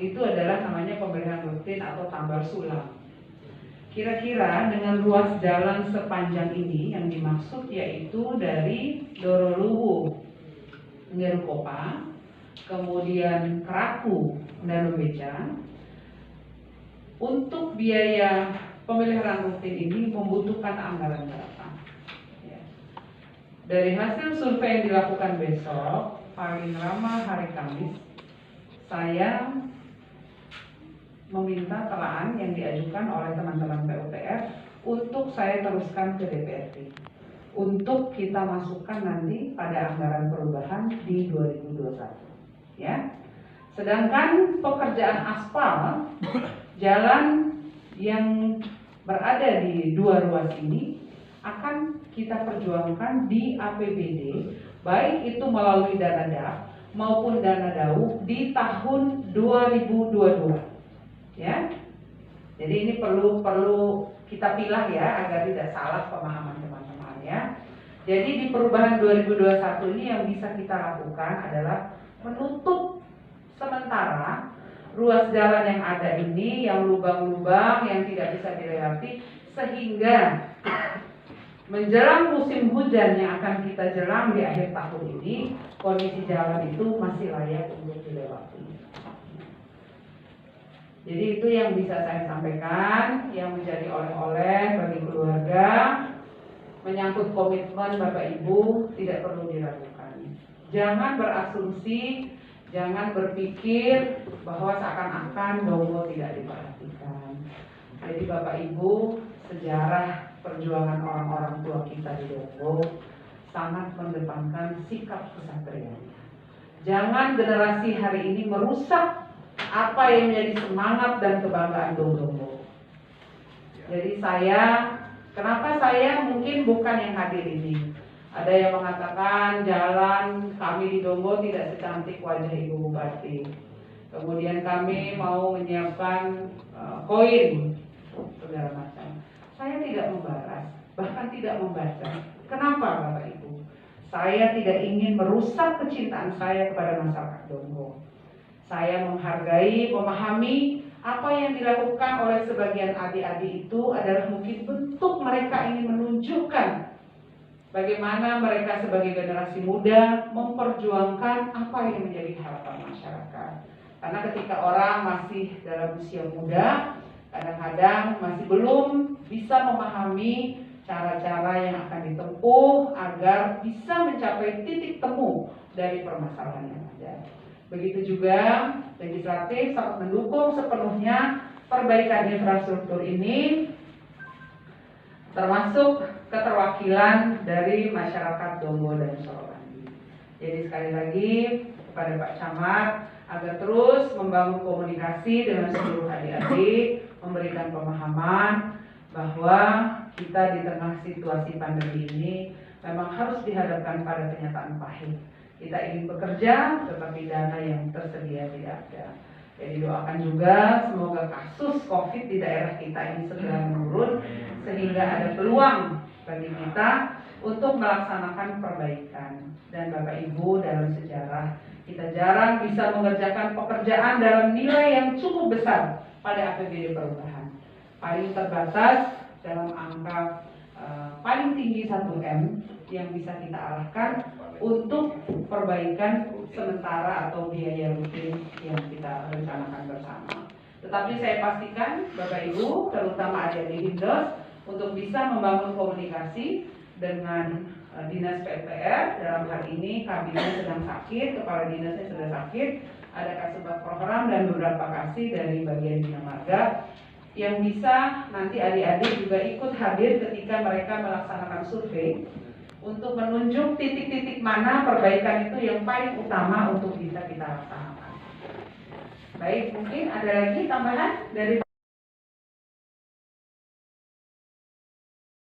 itu adalah namanya pemeliharaan rutin atau tambal sulam. Kira-kira dengan ruas jalan sepanjang ini yang dimaksud yaitu dari Doroluwu, Ngerukopa, kemudian Keraku, dan Beca. Untuk biaya pemeliharaan rutin ini membutuhkan anggaran berapa? Ya. Dari hasil survei yang dilakukan besok, paling lama hari Kamis, saya meminta telaan yang diajukan oleh teman-teman PUPR untuk saya teruskan ke DPRD untuk kita masukkan nanti pada anggaran perubahan di 2021, ya. Sedangkan pekerjaan aspal jalan yang berada di dua ruas ini akan kita perjuangkan di APBD, baik itu melalui dana DAP maupun dana DAU di tahun 2022, ya. Jadi ini perlu kita pilah ya agar tidak salah pemahaman teman-teman ya. Jadi di perubahan 2021 ini yang bisa kita lakukan adalah menutup sementara ruas jalan yang ada ini, yang lubang-lubang yang tidak bisa dilewati, sehingga menjelang musim hujan yang akan kita jelang di akhir tahun ini, kondisi jalan itu masih layak untuk dilewati. Jadi itu yang bisa saya sampaikan, yang menjadi oleh-oleh bagi keluarga, menyangkut komitmen Bapak Ibu tidak perlu diragukan. Jangan berasumsi, jangan berpikir bahwa seakan-akan Dongo tidak diperhatikan. Jadi Bapak Ibu, sejarah perjuangan orang-orang tua kita di Dongo sangat mengedepankan sikap kesatria. Jangan generasi hari ini merusak apa yang menjadi semangat dan kebanggaan Dongo. Jadi kenapa saya mungkin bukan yang hadir ini. Ada yang mengatakan jalan kami di Dongo tidak secantik wajah Ibu Bupati. Kemudian kami mau menyiapkan koin, segala macam. Saya tidak membalas, bahkan tidak membaca. Kenapa Bapak Ibu? Saya tidak ingin merusak kecintaan saya kepada masyarakat Dongo. Saya menghargai, memahami apa yang dilakukan oleh sebagian adik-adik itu adalah mungkin bentuk mereka ingin menunjukkan bagaimana mereka sebagai generasi muda memperjuangkan apa yang menjadi harapan masyarakat. Karena ketika orang masih dalam usia muda, kadang-kadang masih belum bisa memahami cara-cara yang akan ditempuh agar bisa mencapai titik temu dari permasalahan yang ada. Begitu juga legislatif sangat mendukung sepenuhnya perbaikan infrastruktur ini, termasuk keterwakilan dari masyarakat Dongo dan Sorowandi. Jadi sekali lagi kepada Pak Camat agar terus membangun komunikasi dengan seluruh adik-adik, memberikan pemahaman bahwa kita di tengah situasi pandemi ini memang harus dihadapkan pada kenyataan pahit. Kita ingin bekerja, tetapi dana yang tersedia tidak ada. Jadi doakan juga semoga kasus COVID di daerah kita ini segera menurun, sehingga ada peluang bagi kita untuk melaksanakan perbaikan. Dan Bapak Ibu, dalam sejarah kita jarang bisa mengerjakan pekerjaan dalam nilai yang cukup besar pada APBD perubahan. Paling terbatas dalam angka paling tinggi 1M yang bisa kita arahkan untuk perbaikan sementara atau biaya rutin yang kita rencanakan bersama. Tetapi saya pastikan Bapak Ibu, terutama adik-adik Hindos, untuk bisa membangun komunikasi dengan Dinas PUPR. Dalam hal ini kabinetnya sedang sakit, kepala dinasnya sudah sakit, ada kasubag program dan beberapa kasih dari bagian Bina Marga yang bisa nanti adik-adik juga ikut hadir ketika mereka melaksanakan survei untuk menunjuk titik-titik mana perbaikan itu yang paling utama untuk bisa kita laksanakan. Baik, mungkin ada lagi tambahan dari